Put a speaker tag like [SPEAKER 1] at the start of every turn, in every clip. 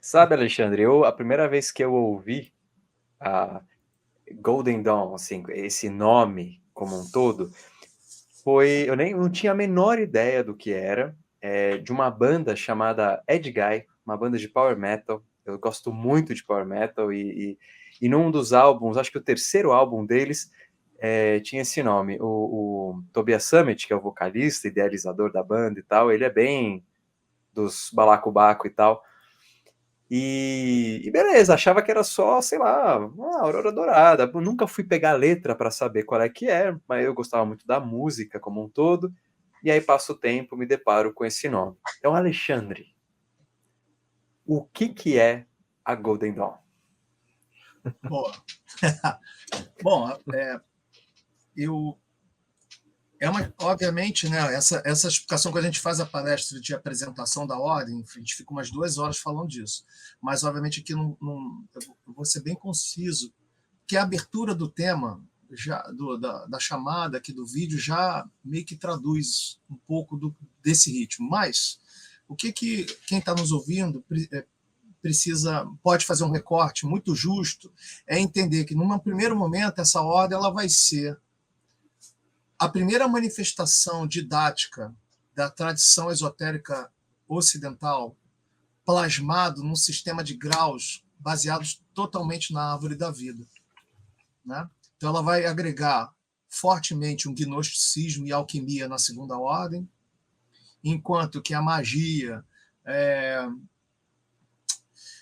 [SPEAKER 1] Sabe, Alexandre, a primeira vez que eu ouvi a Golden Dawn, assim, esse nome como um todo, eu nem não tinha a menor ideia do que era, de uma banda chamada Edguy, uma banda de power metal. Eu gosto muito de power metal e num dos álbuns, acho que o terceiro álbum deles, tinha esse nome. O Tobias Summit, que é o vocalista, idealizador da banda e tal, ele é bem dos balacobaco e tal. E beleza, achava que era só, sei lá, uma Aurora Dourada. Eu nunca fui pegar a letra para saber qual é que é, mas eu gostava muito da música como um todo. E aí passo o tempo, me deparo com esse nome. Então, Alexandre, o que que é a Golden Dawn?
[SPEAKER 2] Boa. Bom, eu obviamente, né, essa explicação que a gente faz a palestra de apresentação da ordem, a gente fica umas 2 horas falando disso, mas obviamente aqui eu vou ser bem conciso, que a abertura do tema da chamada aqui do vídeo já meio que traduz um pouco desse ritmo, mas o que quem está nos ouvindo pode fazer um recorte muito justo é entender que num primeiro momento essa ordem ela vai ser a primeira manifestação didática da tradição esotérica ocidental, plasmado num sistema de graus baseados totalmente na árvore da vida, né? Então ela vai agregar fortemente um gnosticismo e alquimia na segunda ordem, enquanto que a magia,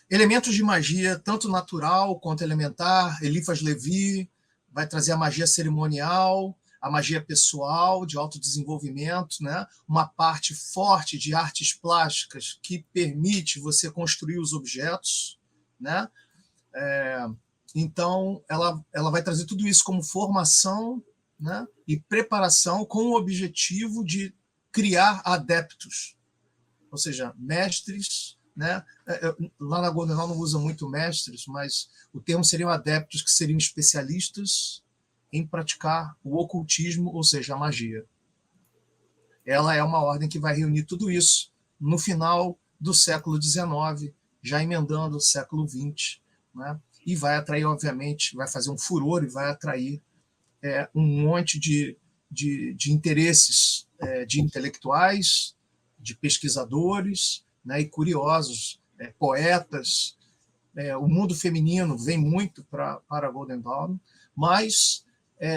[SPEAKER 2] elementos de magia tanto natural quanto elementar, Eliphas Levi vai trazer a magia cerimonial, a magia pessoal, de autodesenvolvimento, né? Uma parte forte de artes plásticas que permite você construir os objetos, né? Então, ela vai trazer tudo isso como formação, né? E preparação com o objetivo de criar adeptos, ou seja, mestres, né? Lá na Golden Dawn não usa muito mestres, mas o termo seriam adeptos, que seriam especialistas em praticar o ocultismo, ou seja, a magia. Ela é uma ordem que vai reunir tudo isso no final do século XIX, já emendando o século XX, né? E vai atrair, obviamente, vai fazer um furor e vai atrair um monte de interesses de intelectuais, de pesquisadores, né, e curiosos, poetas. O mundo feminino vem muito para a Golden Dawn, mas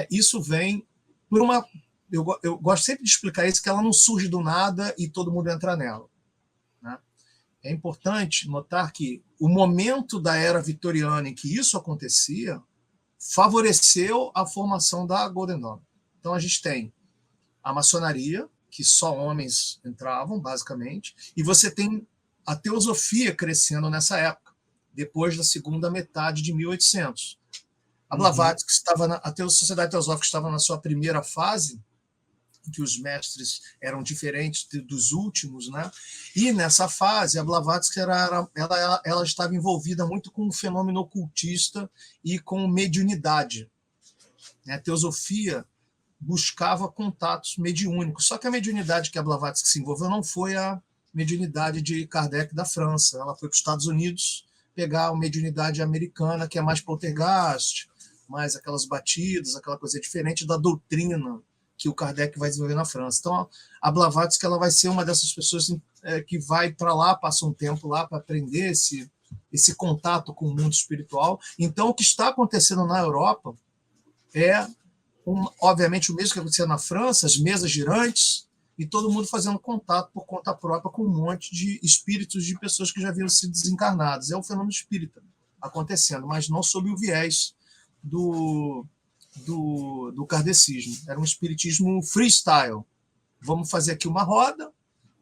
[SPEAKER 2] isso vem por uma. Eu gosto sempre de explicar isso, que ela não surge do nada e todo mundo entra nela, né? É importante notar que o momento da era vitoriana em que isso acontecia favoreceu a formação da Golden Dawn. Então a gente tem a maçonaria, que só homens entravam, basicamente, e você tem a teosofia crescendo nessa época, depois da segunda metade de 1800. A Blavatsky a Sociedade Teosófica estava na sua primeira fase, em que os mestres eram diferentes dos últimos, né? E nessa fase a Blavatsky ela estava envolvida muito com o fenômeno ocultista e com mediunidade. A teosofia buscava contatos mediúnicos. Só que a mediunidade que a Blavatsky se envolveu não foi a mediunidade de Kardec da França. Ela foi para os Estados Unidos pegar a mediunidade americana, que é mais poltergeist, mais aquelas batidas, aquela coisa diferente da doutrina que o Kardec vai desenvolver na França. Então, a Blavatsky ela vai ser uma dessas pessoas que vai para lá, passa um tempo lá para aprender esse contato com o mundo espiritual. Então, o que está acontecendo na Europa é obviamente o mesmo que acontecia na França, as mesas girantes, e todo mundo fazendo contato por conta própria com um monte de espíritos de pessoas que já haviam sido desencarnadas. É o fenômeno espírita acontecendo, mas não sob o viés do kardecismo. Era um espiritismo freestyle. Vamos fazer aqui uma roda,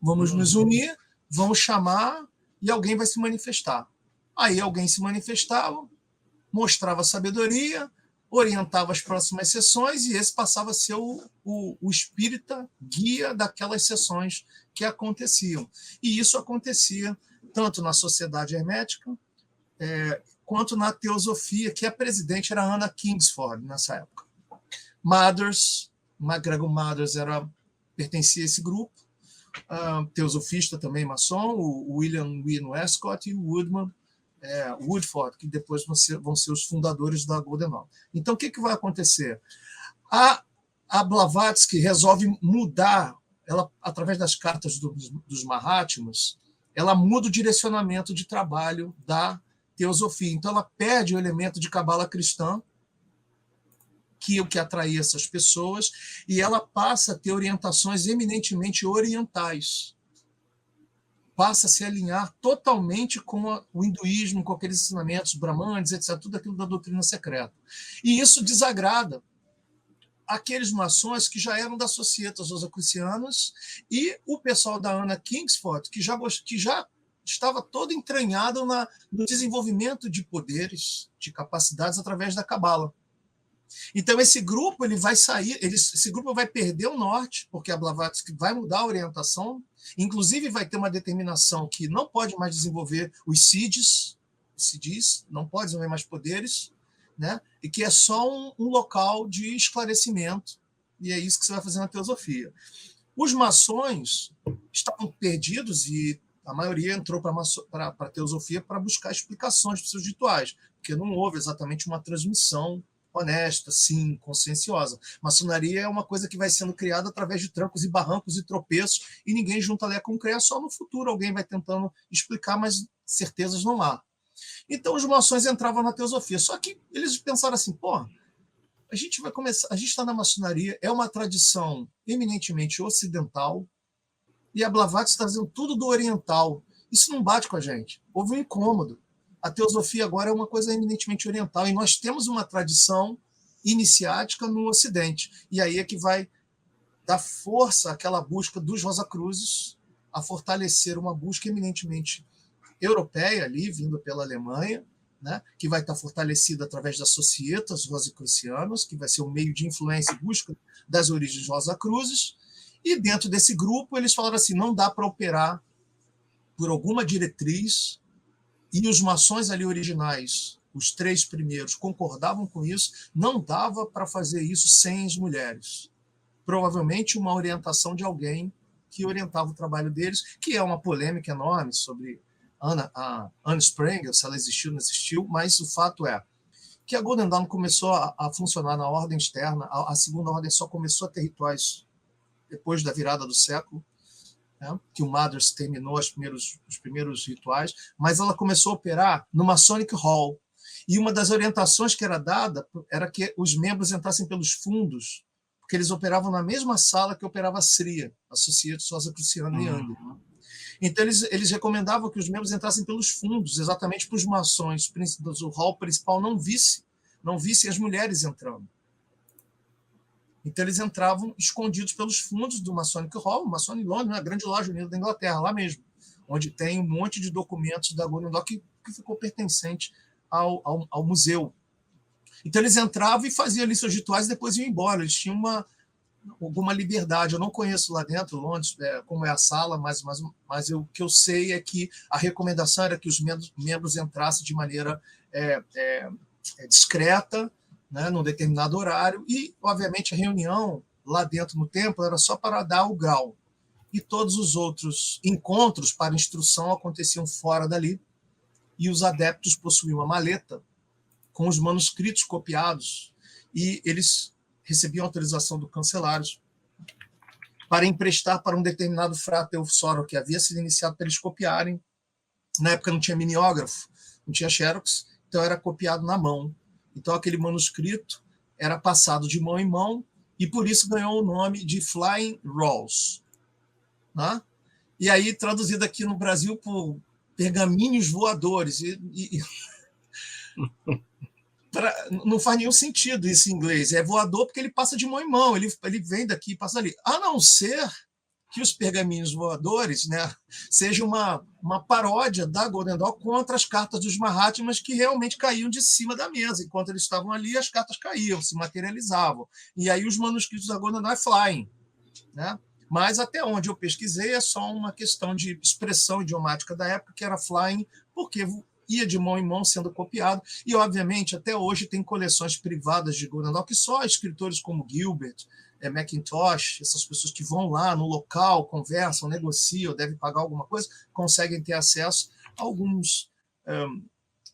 [SPEAKER 2] vamos nos unir, vamos chamar e alguém vai se manifestar. Aí alguém se manifestava, mostrava sabedoria, orientava as próximas sessões e esse passava a ser o espírita guia daquelas sessões que aconteciam. E isso acontecia tanto na sociedade hermética quanto na teosofia, que a presidente era Anna Kingsford nessa época. Mothers, MacGregor Mothers pertencia a esse grupo. teosofista também maçom, o William Wynne Westcott e o Woodford, que depois vão ser os fundadores da Golden Dawn. Então, o que vai acontecer? A Blavatsky resolve mudar, ela, através das cartas dos Mahatmas, ela muda o direcionamento de trabalho da teosofia. Então, ela perde o elemento de cabala cristã, que é o que atraía essas pessoas, e ela passa a ter orientações eminentemente orientais. Passa a se alinhar totalmente com o hinduísmo, com aqueles ensinamentos brahmanes, etc., tudo aquilo da doutrina secreta. E isso desagrada aqueles maçons que já eram das Societas Rosacrucianas e o pessoal da Anna Kingsford, que já estava todo entranhado no desenvolvimento de poderes, de capacidades através da cabala. Então, esse grupo ele vai sair, esse grupo vai perder o norte, porque a Blavatsky vai mudar a orientação, inclusive vai ter uma determinação que não pode mais desenvolver os CIDs, não pode desenvolver mais poderes, né? E que é só um local de esclarecimento, e é isso que você vai fazer na teosofia. Os maçons estavam perdidos e a maioria entrou para a teosofia para buscar explicações para seus rituais, porque não houve exatamente uma transmissão honesta, sim, conscienciosa. Maçonaria é uma coisa que vai sendo criada através de trancos e barrancos e tropeços, e ninguém junta Lé com Cré, só no futuro alguém vai tentando explicar, mas certezas não há. Então os maçons entravam na teosofia, só que eles pensaram assim, a gente vai começar, a gente está na maçonaria, é uma tradição eminentemente ocidental, e a Blavatsky está trazendo tudo do oriental. Isso não bate com a gente. Houve um incômodo. A teosofia agora é uma coisa eminentemente oriental, e nós temos uma tradição iniciática no Ocidente. E aí é que vai dar força àquela busca dos Rosacruzes a fortalecer uma busca eminentemente europeia, ali, vindo pela Alemanha, né, que vai estar fortalecida através das Societas Rosacrucianas, que vai ser um meio de influência e busca das origens Rosacruzes. E dentro desse grupo, eles falaram assim, não dá para operar por alguma diretriz, e os maçons ali originais, os 3 primeiros, concordavam com isso, não dava para fazer isso sem as mulheres. Provavelmente uma orientação de alguém que orientava o trabalho deles, que é uma polêmica enorme sobre a Anne Sprengel, se ela existiu ou não existiu, mas o fato é que a Golden Dawn começou a funcionar na ordem externa, a segunda ordem só começou a ter rituais depois da virada do século, né, que o Mothers terminou os primeiros rituais, mas ela começou a operar no Masonic Hall. E uma das orientações que era dada era que os membros entrassem pelos fundos, porque eles operavam na mesma sala que operava a SRIA, a Sociedade Rosacruciana Young. Então, eles recomendavam que os membros entrassem pelos fundos, exatamente para os maçons do hall principal não vissem as mulheres entrando. Então, eles entravam escondidos pelos fundos do Masonic Hall, Masonic Londres, a grande loja unida da Inglaterra, lá mesmo, onde tem um monte de documentos da Golden Dawn que ficou pertencente ao museu. Então, eles entravam e faziam ali seus rituais e depois iam embora. Eles tinham alguma liberdade. Eu não conheço lá dentro, Londres, como é a sala, mas o que eu sei é que a recomendação era que os membros entrassem de maneira discreta, né, num determinado horário, e, obviamente, a reunião lá dentro no templo era só para dar o grau. E todos os outros encontros para instrução aconteciam fora dali, e os adeptos possuíam uma maleta com os manuscritos copiados, e eles recebiam autorização do cancelário para emprestar para um determinado frater soror que havia sido iniciado para eles copiarem. Na época não tinha mimeógrafo, não tinha xerox, então era copiado na mão. Então, aquele manuscrito era passado de mão em mão e, por isso, ganhou o nome de Flying Rolls. Né? E aí, traduzido aqui no Brasil por pergaminhos voadores. Não faz nenhum sentido isso em inglês. É voador porque ele passa de mão em mão, ele vem daqui e passa ali. A não ser que os pergaminhos voadores, né, seja uma paródia da Golden Dawn contra as cartas dos Mahatmas que realmente caíam de cima da mesa. Enquanto eles estavam ali, as cartas caíam, se materializavam. E aí os manuscritos da Golden Dawn é flying. Né? Mas até onde eu pesquisei é só uma questão de expressão idiomática da época, que era flying, porque ia de mão em mão sendo copiado, e obviamente até hoje tem coleções privadas de Golden Dawn que só escritores como Gilbert, Mackintosh, essas pessoas que vão lá no local, conversam, negociam, devem pagar alguma coisa, conseguem ter acesso a alguns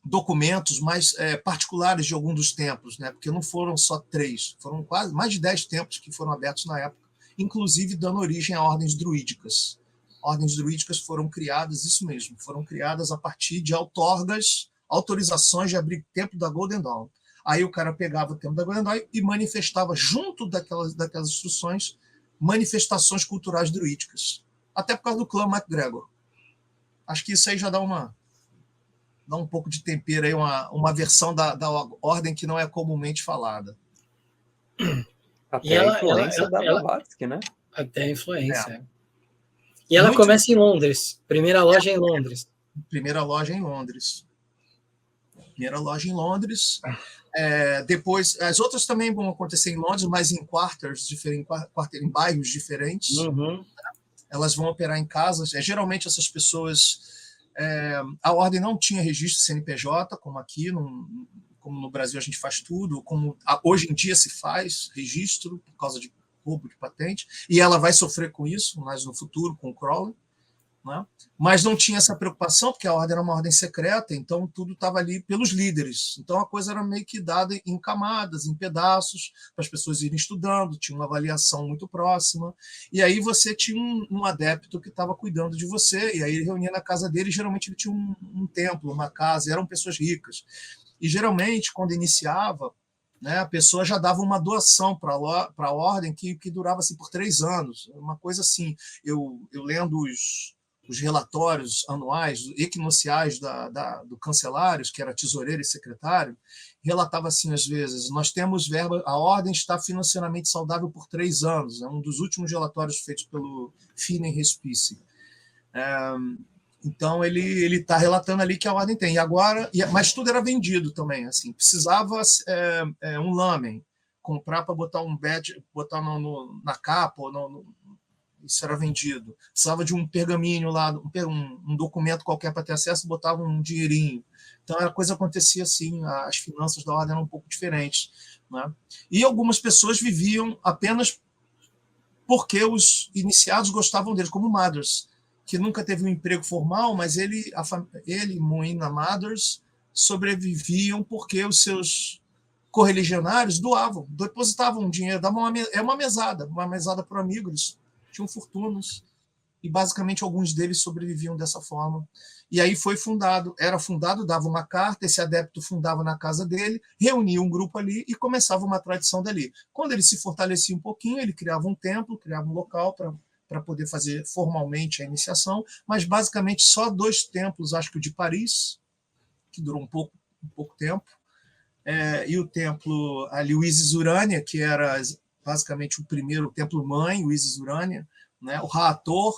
[SPEAKER 2] documentos mais particulares de algum dos templos, né? Porque não foram só 3, foram quase mais de 10 templos que foram abertos na época, inclusive dando origem a ordens druídicas. Ordens druídicas foram criadas, isso mesmo, foram criadas a partir de autorizações de abrir templo da Golden Dawn. Aí o cara pegava o templo da Golden Dawn e manifestava, junto daquelas instruções, manifestações culturais druídicas. Até por causa do clã MacGregor. Acho que isso aí já dá um pouco de tempero aí, uma versão da ordem que não é comumente falada.
[SPEAKER 1] Até a influência da Blavatsky, né?
[SPEAKER 3] Até a influência. E ela começa em Londres. Primeira loja em Londres.
[SPEAKER 2] Primeira loja em Londres. Depois, as outras também vão acontecer em Londres, mas em quarters diferentes, em bairros diferentes.
[SPEAKER 3] Uhum.
[SPEAKER 2] Elas vão operar em casas. Geralmente essas pessoas... a ordem não tinha registro CNPJ, como aqui, como no Brasil a gente faz tudo, como hoje em dia se faz registro por causa de roubo de patente, e ela vai sofrer com isso, mas no futuro, com o Crowley, né? Mas não tinha essa preocupação, porque a ordem era uma ordem secreta, então tudo estava ali pelos líderes. Então a coisa era meio que dada em camadas, em pedaços, para as pessoas irem estudando, tinha uma avaliação muito próxima, e aí você tinha um adepto que estava cuidando de você, e aí ele reunia na casa dele, e geralmente ele tinha um templo, uma casa, e eram pessoas ricas. E geralmente, quando iniciava, né, a pessoa já dava uma doação para a ordem que durava assim, por 3 anos. Uma coisa assim, eu lendo os relatórios anuais, equinociais do Cancelários, que era tesoureiro e secretário, relatava assim, às vezes, nós temos verba, a ordem está financeiramente saudável por 3 anos. É um dos últimos relatórios feitos pelo Fine Respice. Então, ele está relatando ali que a ordem tem. E agora, mas tudo era vendido também. Assim, precisava um lamen, comprar para botar um badge, botar na capa, isso era vendido. Precisava de um pergaminho lá, um documento qualquer para ter acesso, botava um dinheirinho. Então, a coisa acontecia assim, as finanças da ordem eram um pouco diferentes, né? E algumas pessoas viviam apenas porque os iniciados gostavam deles, como Mathers, que nunca teve um emprego formal, mas ele e Moina Mathers sobreviviam porque os seus correligionários doavam, depositavam dinheiro, davam uma mesada para o amigo, eles tinham fortunas, e basicamente alguns deles sobreviviam dessa forma. E aí era fundado, dava uma carta, esse adepto fundava na casa dele, reunia um grupo ali e começava uma tradição dali. Quando ele se fortalecia um pouquinho, ele criava um templo, criava um local para poder fazer formalmente a iniciação, mas basicamente só 2 templos, acho que o de Paris, que durou um pouco tempo, e o templo ali, o Isis Urânia, que era basicamente o primeiro templo-mãe, o Isis Urânia, né, o Haator,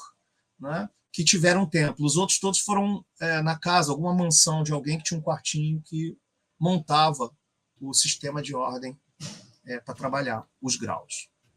[SPEAKER 2] né, que tiveram templo. Os outros todos foram na casa, alguma mansão de alguém que tinha um quartinho que montava o sistema de ordem para trabalhar os graus.